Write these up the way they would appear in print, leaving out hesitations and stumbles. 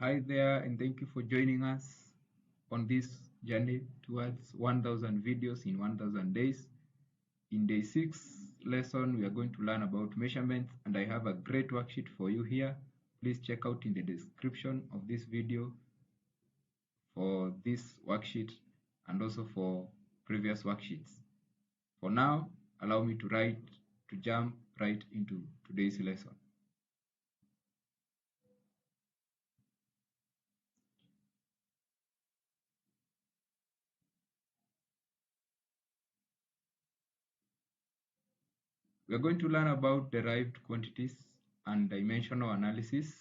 Hi there, and thank you for joining us on this journey towards 1000 videos in 1000 days. In day 6 lesson, we are going to learn about measurements, and I have a great worksheet for you here. Please check out in the description of this video for this worksheet and also for previous worksheets. For now, allow me to jump right into today's lesson. We are going to learn about derived quantities and dimensional analysis.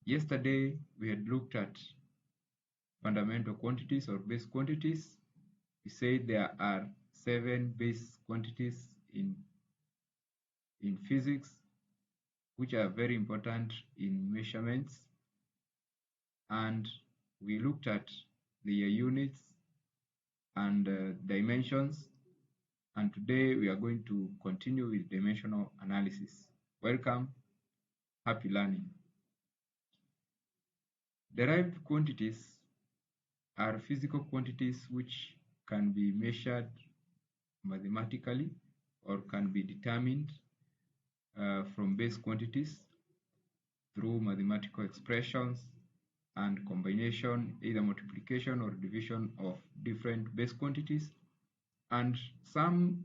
Yesterday, we had looked at fundamental quantities or base quantities. We said there are 7 base quantities in physics, which are very important in measurements. And we looked at the units and dimensions. And today we are going to continue with dimensional analysis. Welcome, happy learning. Derived quantities are physical quantities which can be measured mathematically or can be determined from base quantities through mathematical expressions and combination, either multiplication or division of different base quantities. And some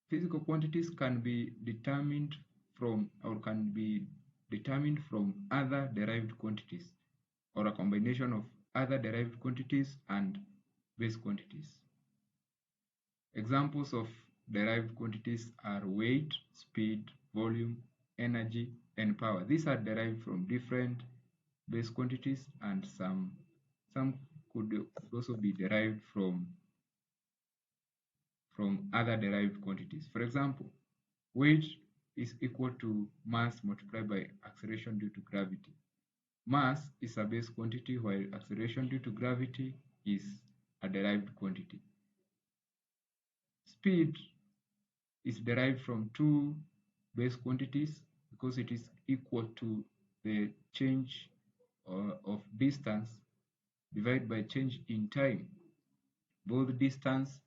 physical quantities can be determined from other derived quantities or a combination of other derived quantities and base quantities. Examples of derived quantities are weight, speed, volume, energy, and power. These are derived from different base quantities, and some could also be derived from other derived quantities. For example, weight is equal to mass multiplied by acceleration due to gravity. Mass is a base quantity, while acceleration due to gravity is a derived quantity. Speed is derived from two base quantities because it is equal to the change of distance divided by change in time. Both distance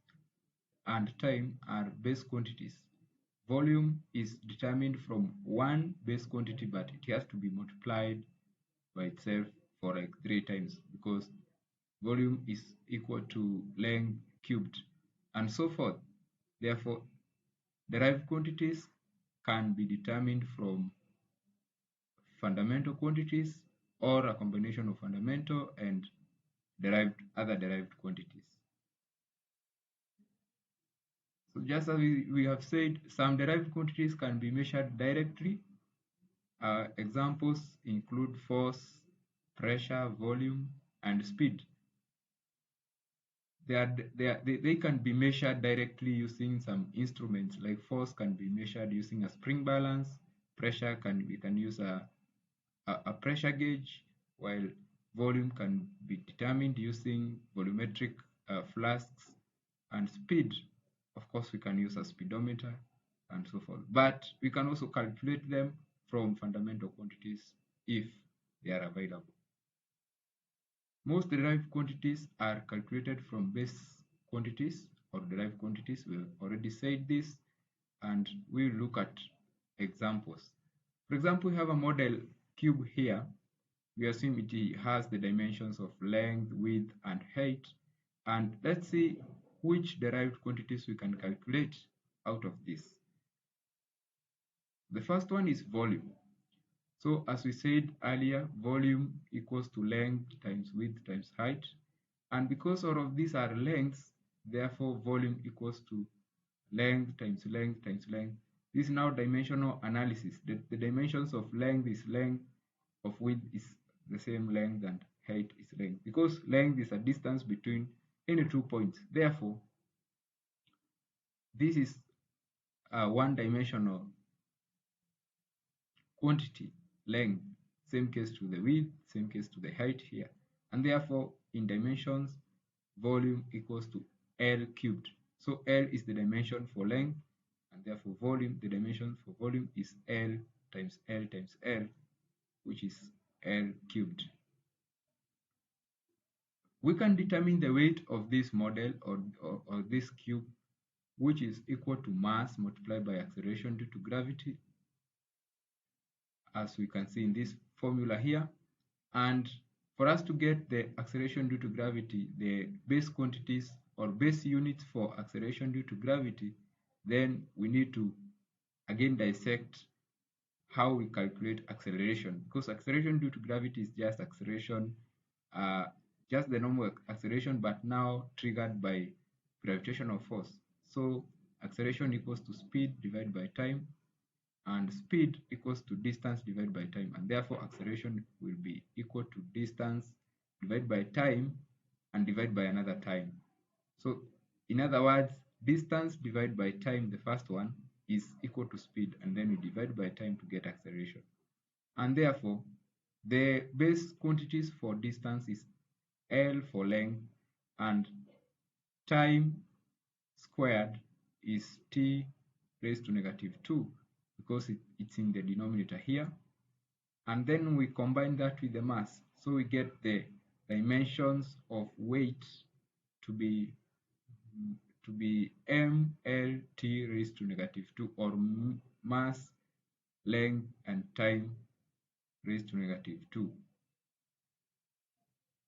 and time are base quantities. Volume is determined from one base quantity, but it has to be multiplied by itself for like 3 times because volume is equal to length cubed and so forth. Therefore, derived quantities can be determined from fundamental quantities or a combination of fundamental and other derived quantities. So just as we have said, some derived quantities can be measured directly. Examples include force, pressure, volume, and speed. They can be measured directly using some instruments, like force can be measured using a spring balance, pressure we can use a pressure gauge, while volume can be determined using volumetric flasks, and speed, of course, we can use a speedometer and so forth. But we can also calculate them from fundamental quantities if they are available. Most derived quantities are calculated from base quantities or derived quantities. We've already said this, and we'll look at examples. For example, we have a model cube here. We assume it has the dimensions of length, width, and height. And let's see which derived quantities we can calculate out of this. The first one is volume. So as we said earlier, volume equals to length times width times height. And because all of these are lengths, therefore volume equals to length times length times length. This is now dimensional analysis. The dimensions of length is length, of width is the same length, and height is length. Because length is a distance between any 2 points. Therefore, this is a one-dimensional quantity, length, same case to the width, same case to the height here. And therefore, in dimensions, volume equals to L cubed. So L is the dimension for length, and therefore volume, the dimension for volume is L times L times L, which is L cubed. We can determine the weight of this model or this cube, which is equal to mass multiplied by acceleration due to gravity, as we can see in this formula here. And for us to get the acceleration due to gravity, the base quantities or base units for acceleration due to gravity, then we need to again dissect how we calculate acceleration, because acceleration due to gravity is just acceleration, just the normal acceleration, but now triggered by gravitational force. So acceleration equals to speed divided by time, and speed equals to distance divided by time, and therefore acceleration will be equal to distance divided by time and divided by another time. So in other words, distance divided by time, the first one, is equal to speed, and then we divide by time to get acceleration. And therefore, the base quantities for distance is L for length, and time squared is t raised to -2, because it's in the denominator here. And then we combine that with the mass, so we get the dimensions of weight to be mlt raised to -2, or mass, length, and time raised to -2.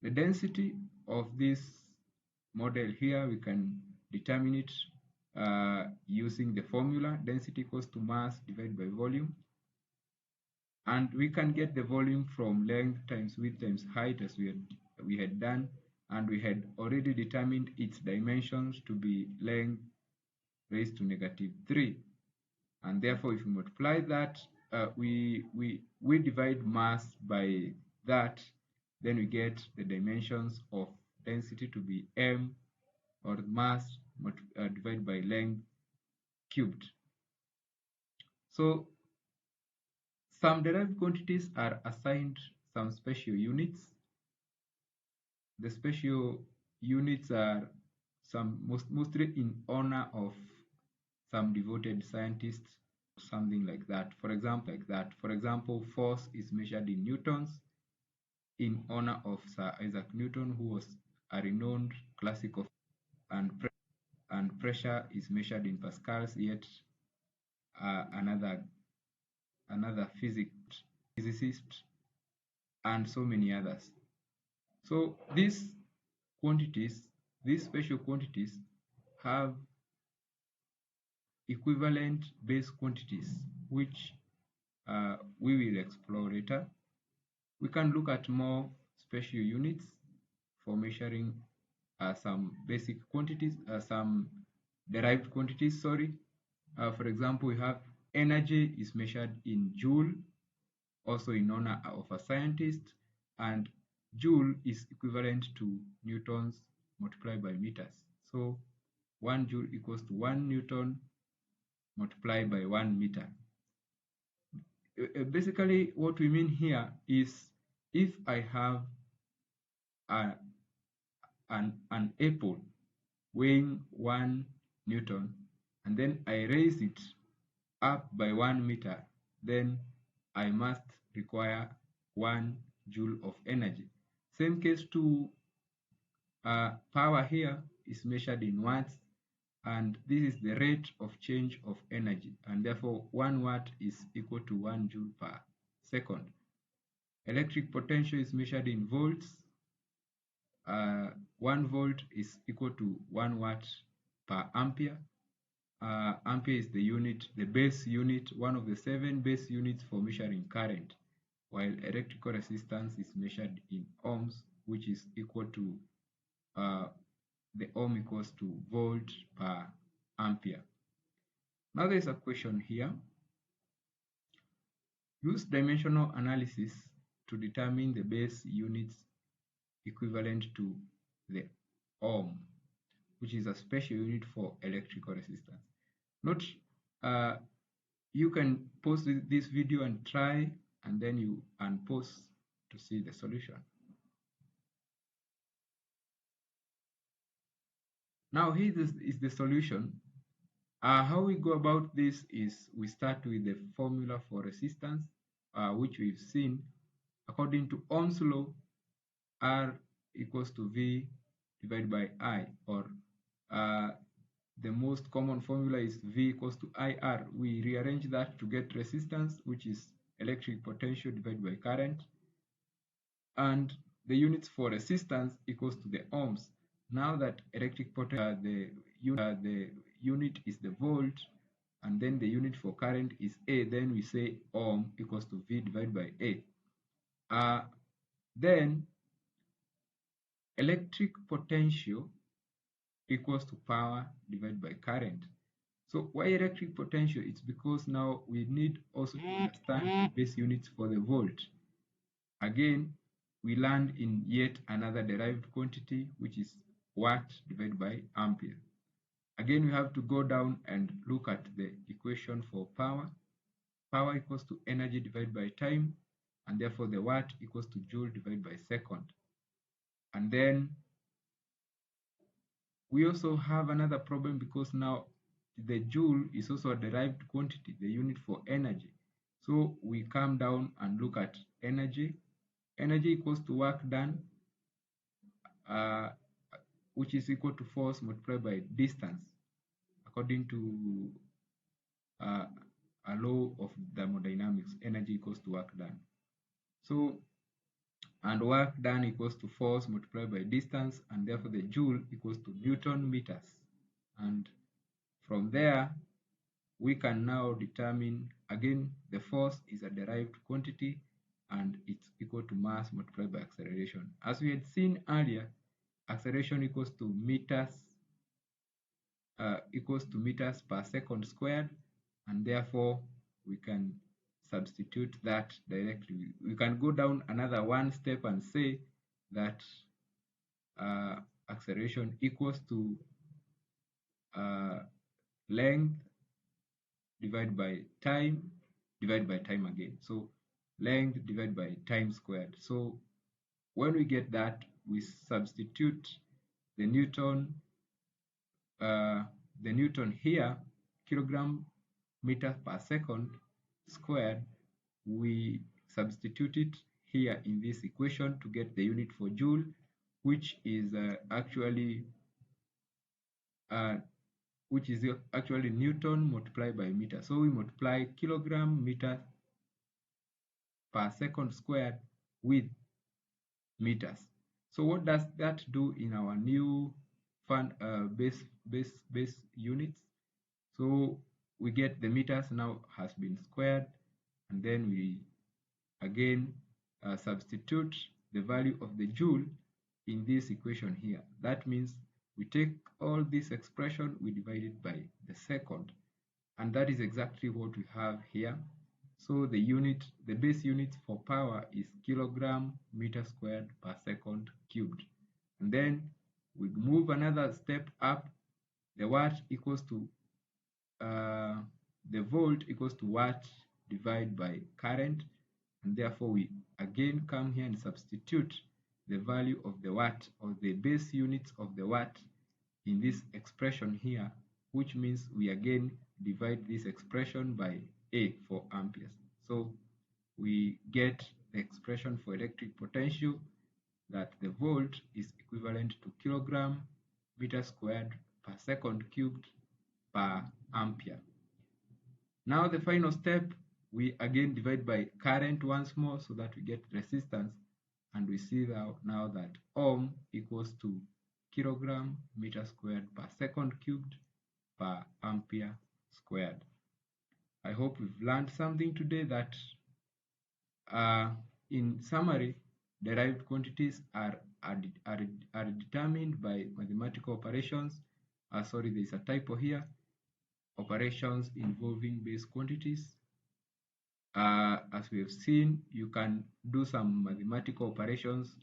The density of this model here, we can determine it using the formula density equals to mass divided by volume. And we can get the volume from length times width times height, as we had done, and we had already determined its dimensions to be length raised to -3. And therefore, if we multiply that, we divide mass by that, then we get the dimensions of density to be m, or mass divided by length cubed. So some derived quantities are assigned some special units. The special units are mostly in honor of some devoted scientists, something like that. For example, force is measured in newtons in honor of Sir Isaac Newton, who was a renowned classical, and pressure is measured in pascals, yet another physicist, and so many others. So these special quantities, have equivalent base quantities, which we will explore later. We can look at more special units for measuring some basic quantities, some derived quantities, sorry. For example, we have energy is measured in joule, also in honor of a scientist, and joule is equivalent to newtons multiplied by meters. So 1 joule equals to 1 newton multiplied by 1 meter. Basically, what we mean here is, if I have an apple weighing 1 newton, and then I raise it up by 1 meter, then I must require 1 joule of energy. Same case to power here is measured in watts, and this is the rate of change of energy, and therefore 1 watt is equal to 1 joule per second. Electric potential is measured in volts. 1 volt is equal to 1 watt per ampere. Ampere is the base unit, one of the 7 base units for measuring current, while electrical resistance is measured in ohms, which is equal to the ohm equals to volt per ampere. Now there's a question here. Use dimensional analysis to determine the base units equivalent to the ohm, which is a special unit for electrical resistance. Note, you can pause this video and try, and then you unpause to see the solution. Now here is the solution. How we go about this is, we start with the formula for resistance, which we've seen. According to Ohm's law, R equals to V divided by I, or uh, the most common formula is V equals to IR. We rearrange that to get resistance, which is electric potential divided by current, and the units for resistance equals to the ohms. Now that electric potential, the unit is the volt, and then the unit for current is A, then we say ohm equals to V divided by A. Then electric potential equals to power divided by current. So why electric potential? It's because now we need also to understand the base units for the volt. Again, we land in yet another derived quantity, which is watt divided by ampere. Again, we have to go down and look at the equation for power. Power equals to energy divided by time, and therefore the watt equals to joule divided by second. And then we also have another problem because now the joule is also a derived quantity, the unit for energy. So we come down and look at energy. Energy equals to work done, uh, which is equal to force multiplied by distance, according to a law of thermodynamics. Energy equals to work done. So, and work done equals to force multiplied by distance, and therefore the joule equals to Newton meters. And from there, we can now determine, again, the force is a derived quantity and it's equal to mass multiplied by acceleration. As we had seen earlier, acceleration equals to meters per second squared, and therefore we can substitute that directly. We can go down another one step and say that acceleration equals to length divided by time again. So length divided by time squared. So when we get that, we substitute the Newton here, kilogram meter per second squared. We substitute it here in this equation to get the unit for joule, which is actually Newton multiplied by meter. So we multiply kilogram meter per second squared with meters. So what does that do in our new base units? So we get the meters now has been squared, and then we again substitute the value of the joule in this equation here. That means we take all this expression, we divide it by the second, and that is exactly what we have here. So the base unit for power is kilogram meter squared per second cubed. And then we move another step up. The watt equals to the volt equals to watt divided by current, and therefore we again come here and substitute the value of the watt, or the base units of the watt, in this expression here, which means we again divide this expression by A for amperes. So we get the expression for electric potential, that the volt is equivalent to kilogram meter squared per second cubed per ampere. Now the final step, we again divide by current once more so that we get resistance, and we see now that ohm equals to kilogram meter squared per second cubed per ampere squared. I hope we've learned something today, that in summary, derived quantities are determined by mathematical operations. Sorry, there's a typo here. Operations involving base quantities. As we have seen, you can do some mathematical operations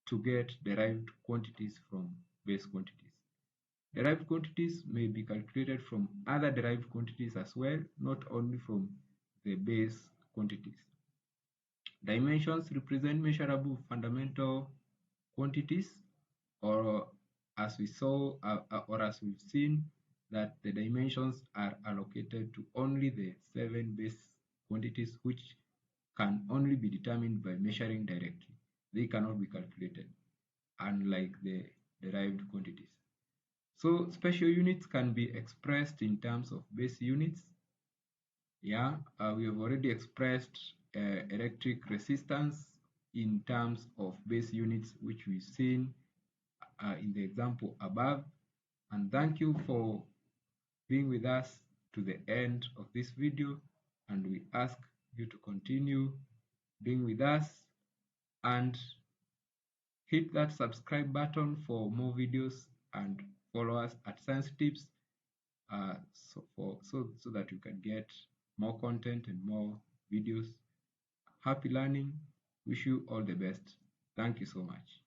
to get derived quantities from base quantities. Derived quantities may be calculated from other derived quantities as well, not only from the base quantities. Dimensions represent measurable fundamental quantities, or as we saw, or as we've seen, that the dimensions are allocated to only the 7 base quantities which can only be determined by measuring directly. They cannot be calculated, unlike the derived quantities. So special units can be expressed in terms of base units. Yeah, we have already expressed electric resistance in terms of base units, which we've seen in the example above. And thank you for being with us to the end of this video, and we ask you to continue being with us and hit that subscribe button for more videos, and follow us at Science Tips so that you can get more content and more videos. Happy learning. Wish you all the best. Thank you so much.